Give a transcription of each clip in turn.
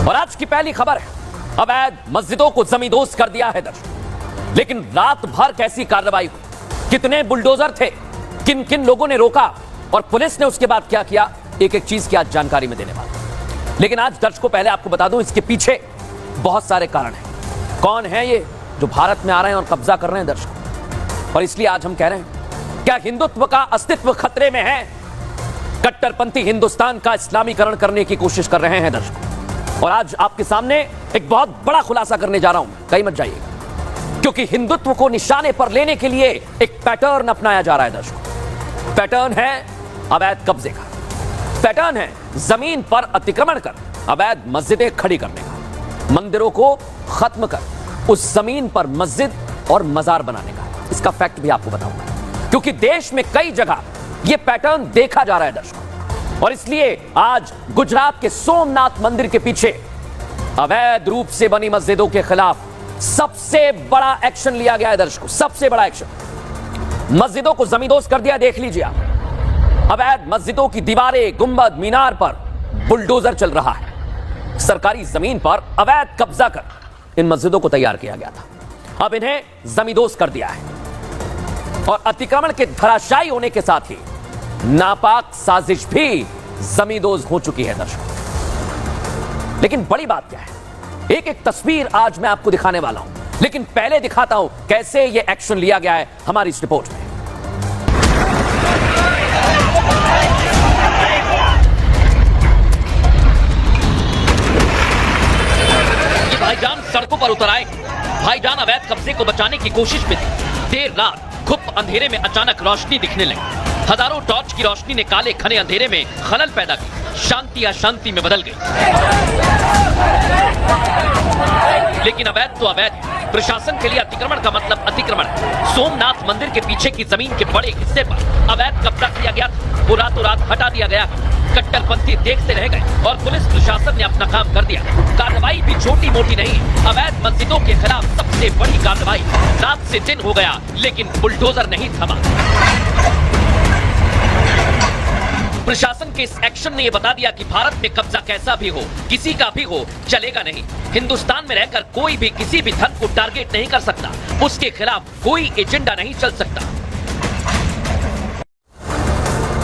और आज की पहली खबर है, अवैध मस्जिदों को जमींदोज कर दिया है दर्शक। लेकिन रात भर कैसी कार्रवाई हुई, कितने बुलडोजर थे, किन किन लोगों ने रोका और पुलिस ने उसके बाद क्या किया, एक एक चीज की आज जानकारी में देने वाला। लेकिन आज दर्शकों पहले आपको बता दूं, इसके पीछे बहुत सारे कारण हैं। कौन है ये जो भारत में आ रहे हैं और कब्जा कर रहे हैं दर्शकों। और इसलिए आज हम कह रहे हैं, क्या हिंदुत्व का अस्तित्व खतरे में है? कट्टरपंथी हिंदुस्तान का इस्लामीकरण करने की कोशिश कर रहे हैं दर्शकों। और आज आपके सामने एक बहुत बड़ा खुलासा करने जा रहा हूं, कहीं मत जाइएगा, क्योंकि हिंदुत्व को निशाने पर लेने के लिए एक पैटर्न अपनाया जा रहा है दर्शकों। पैटर्न है अवैध कब्जे का, पैटर्न है जमीन पर अतिक्रमण कर अवैध मस्जिदें खड़ी करने का, मंदिरों को खत्म कर उस जमीन पर मस्जिद और मजार बनाने का। इसका फैक्ट भी आपको बताऊंगा, क्योंकि देश में कई जगह यह पैटर्न देखा जा रहा है दर्शकों। और इसलिए आज गुजरात के सोमनाथ मंदिर के पीछे अवैध रूप से बनी मस्जिदों के खिलाफ सबसे बड़ा एक्शन लिया गया है दर्शकों। सबसे बड़ा एक्शन, मस्जिदों को जमींदोज कर दिया। देख लीजिए आप, अवैध मस्जिदों की दीवारें, गुंबद, मीनार पर बुलडोजर चल रहा है। सरकारी जमीन पर अवैध कब्जा कर इन मस्जिदों को तैयार किया गया था, अब इन्हें जमींदोज कर दिया है। और अतिक्रमण के धराशायी होने के साथ ही नापाक साजिश भी जमींदोज हो चुकी है दर्शकों। लेकिन बड़ी बात क्या है, एक एक तस्वीर आज मैं आपको दिखाने वाला हूं, लेकिन पहले दिखाता हूं कैसे यह एक्शन लिया गया है हमारी इस रिपोर्ट में। ये भाईजान सड़कों पर उतर आए। भाईजान अवैध कब्जे को बचाने की कोशिश में थे। देर रात घुप अंधेरे में अचानक रोशनी दिखने लगी। हजारों टॉर्च की रोशनी ने काले घने अंधेरे में खलल पैदा की, शांति अशांति में बदल गई। लेकिन अवैध तो अवैध, प्रशासन के लिए अतिक्रमण का मतलब अतिक्रमण। सोमनाथ मंदिर के पीछे की जमीन के बड़े हिस्से पर अवैध कब्जा किया गया, वो रातों रात हटा दिया गया। कट्टरपंथी देखते रह गए और पुलिस प्रशासन ने अपना काम कर दिया। कार्रवाई भी छोटी मोटी नहीं, अवैध मस्जिदों के खिलाफ सबसे बड़ी कार्रवाई। रात से दिन हो गया लेकिन बुलडोजर नहीं थमा। प्रशासन के इस एक्शन ने यह बता दिया कि भारत में कब्जा कैसा भी हो, किसी का भी हो, चलेगा नहीं। हिंदुस्तान में रहकर कोई भी किसी भी धन को टारगेट नहीं कर सकता, उसके खिलाफ कोई एजेंडा नहीं चल सकता।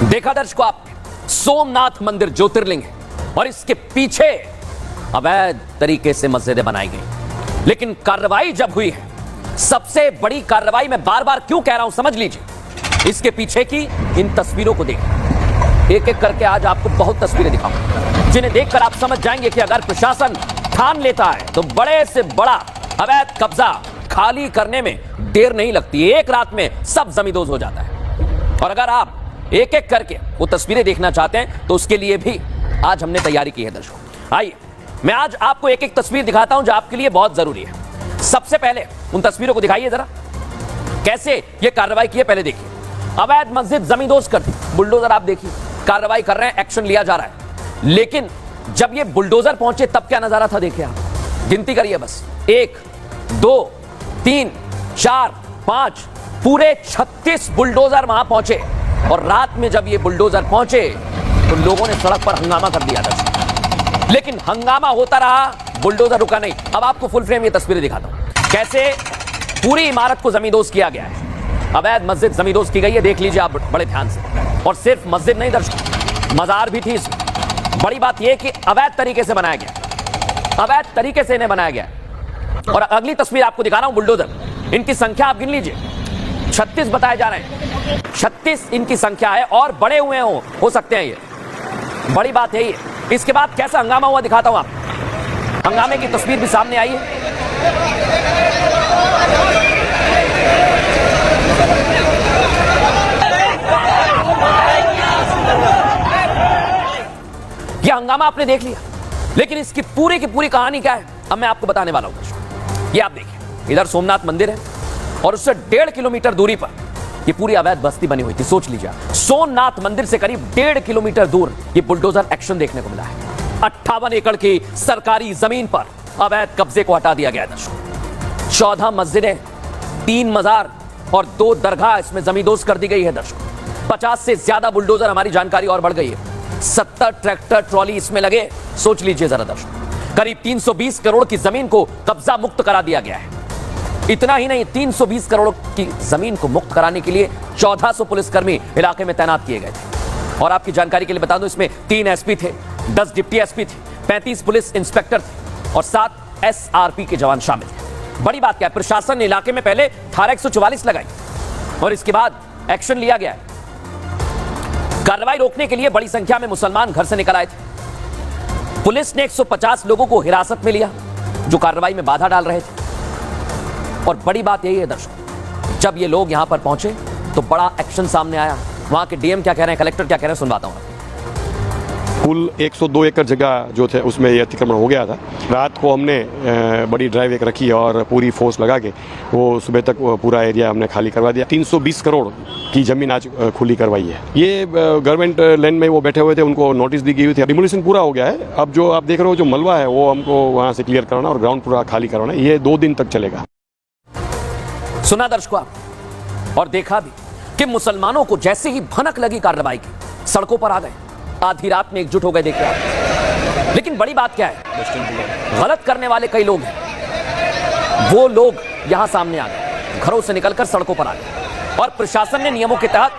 देखा दर्शकों आप, सोमनाथ मंदिर ज्योतिर्लिंग है और इसके पीछे अवैध तरीके से मस्जिदें बनाई गई। लेकिन कार्रवाई जब हुई है, सबसे बड़ी कार्रवाई, मैं बार बार क्यों कह रहा हूं समझ लीजिए, इसके पीछे की इन तस्वीरों को देखिए। एक एक करके आज आपको बहुत तस्वीरें दिखाऊंगा, जिन्हें देखकर आप समझ जाएंगे कि अगर प्रशासन ठान लेता है तो बड़े से बड़ा अवैध कब्जा खाली करने में देर नहीं लगती, एक रात में सब जमींदोज हो जाता है। और अगर आप एक एक करके वो तस्वीरें देखना चाहते हैं तो उसके लिए भी आज हमने तैयारी की है दर्शकों। आइए मैं आज आपको एक एक तस्वीर दिखाता हूं जो आपके लिए बहुत जरूरी है। सबसे पहले उन तस्वीरों को दिखाइए जरा, कैसे ये कार्रवाई की है पहले देखिए। अवैध मस्जिद जमींदोज कर दी, बुलडोजर आप देखिए कार्रवाई कर रहे हैं, एक्शन लिया जा रहा है। लेकिन जब ये बुलडोजर पहुंचे तब क्या नजारा था देखिए आप, गिनती करिए बस, 1 2 3 4 5, पूरे 36 बुलडोजर वहां पहुंचे। और रात में जब ये बुलडोजर पहुंचे तो लोगों ने सड़क पर हंगामा कर दिया था। लेकिन हंगामा होता रहा, बुलडोजर रुका नहीं। अब आपको फुल फ्रेम ये तस्वीरें दिखाता हूं, कैसे पूरी इमारत को जमींदोज किया गया है। अवैध मस्जिद जमींदोज की गई है, देख लीजिए आप बड़े ध्यान से। और सिर्फ मस्जिद नहीं दर्शकों, मजार भी थी इसमें। बड़ी बात यह कि अवैध तरीके से बनाया गया, अवैध तरीके से इन्हें बनाया गया। और अगली तस्वीर आपको दिखा रहा हूं, बुलडोजर, इनकी संख्या आप गिन लीजिए, 36 बताए जा रहे हैं, 36 इनकी संख्या है और बड़े हुए हो सकते हैं ये। बड़ी बात है ये। इसके बाद कैसा हंगामा हुआ दिखाता हूं आप, हंगामे की तस्वीर भी सामने आई है। यह हंगामा आपने देख लिया, लेकिन इसकी पूरी की पूरी कहानी क्या है अब मैं आपको बताने वाला हूं। ये आप देखिए, इधर सोमनाथ मंदिर है और उससे 1.5 किलोमीटर दूरी पर ये पूरी अवैध बस्ती बनी हुई थी। सोच लीजिए, सोमनाथ मंदिर से करीब 1.5 किलोमीटर दूर ये बुलडोजर एक्शन देखने को मिला है। 58 एकड़ की सरकारी जमीन पर अवैध कब्जे को हटा दिया गया दर्शकों। 14 मस्जिदें, 3 मजार और 2 दरगाह इसमें जमींदोज कर दी गई है दर्शकों। 50 से ज्यादा बुलडोजर, हमारी जानकारी और बढ़ गई है, 70 ट्रैक्टर ट्रॉली इसमें लगे। सोच लीजिए जरा दर्शकों, करीब 320 करोड़ की जमीन को कब्जा मुक्त करा दिया गया है। इतना ही नहीं, 320 करोड़ की जमीन को मुक्त कराने के लिए 1400 पुलिसकर्मी इलाके में तैनात किए गए थे। और आपकी जानकारी के लिए बता दूं, इसमें 3 एसपी थे, 10 डिप्टी एसपी थे, 35 पुलिस इंस्पेक्टर थे और 7 एसआरपी के जवान शामिल थे। बड़ी बात क्या है, प्रशासन ने इलाके में पहले धारा 144 लगाई और इसके बाद एक्शन लिया गया है। कार्रवाई रोकने के लिए बड़ी संख्या में मुसलमान घर से निकल आए थे। पुलिस ने 150 लोगों को हिरासत में लिया जो कार्रवाई में बाधा डाल रहे थे। और बड़ी बात यही है दर्शकों, जब ये लोग यहां पर पहुंचे तो बड़ा एक्शन सामने आया। वहां के डीएम क्या कह रहे हैं, कलेक्टर क्या कह रहे हैं, सुनवाता हूं। कुल 102 एकड़ जगह जो थे उसमें ये अतिक्रमण हो गया था। रात को हमने बड़ी ड्राइव एक रखी और पूरी फोर्स लगा के वो सुबह तक पूरा एरिया हमने खाली करवा दिया। 320 करोड़ की जमीन आज खुली करवाई है। ये गवर्नमेंट लैंड में वो बैठे हुए थे, उनको नोटिस दी गई थी। डिमोलिशन पूरा हो गया है। अब जो आप देख रहे हो जो मलबा है वो हमको वहाँ से क्लियर कराना और ग्राउंड पूरा खाली कराना, ये 2 दिन तक चलेगा। सुना दर्शकों आप, और देखा भी कि मुसलमानों को जैसे ही भनक लगी कार्रवाई की, सड़कों पर आ गए, आधी रात में एकजुट हो गए। देखिए आप, लेकिन बड़ी बात क्या है, गलत करने वाले कई लोग हैं। वो लोग यहां सामने आ गए, घरों से निकलकर सड़कों पर आ गए और प्रशासन ने नियमों के तहत